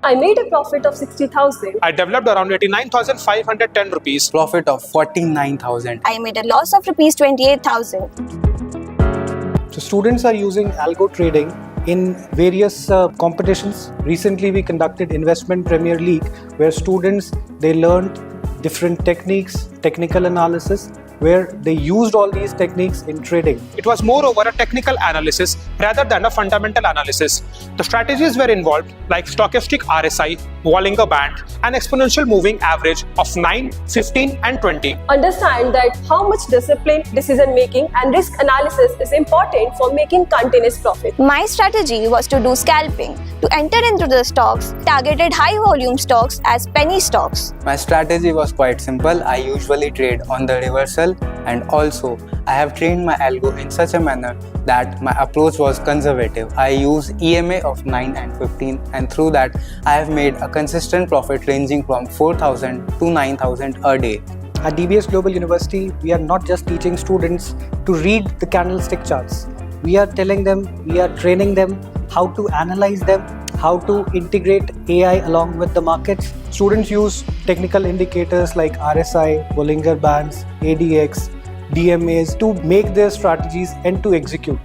I made a profit of 60,000. I developed around 89,510 rupees. Profit of 49,000. I made a loss of rupees 28,000. So students are using algo trading in various competitions. Recently we conducted Investment Premier League where students, they learned different techniques, technical analysis, where they used all these techniques in trading. It was moreover a technical analysis rather than a fundamental analysis. The strategies were involved like stochastic RSI, Bollinger Band, and exponential moving average of 9, 15, and 20. Understand that how much discipline, decision making, and risk analysis is important for making continuous profit. My strategy was to do scalping, to enter into the stocks, targeted high volume stocks as penny stocks. My strategy was quite simple. I usually trade on the reversal, and also I have trained my algo in such a manner that my approach was conservative. I use EMA of 9 and 15, and through that I have made a consistent profit ranging from 4,000 to 9,000 a day. At DBS Global University, we are not just teaching students to read the candlestick charts. We are telling them, we are training them how to analyze them, how to integrate AI along with the markets. Students use technical indicators like RSI, Bollinger Bands, ADX, DMAs to make their strategies and to execute.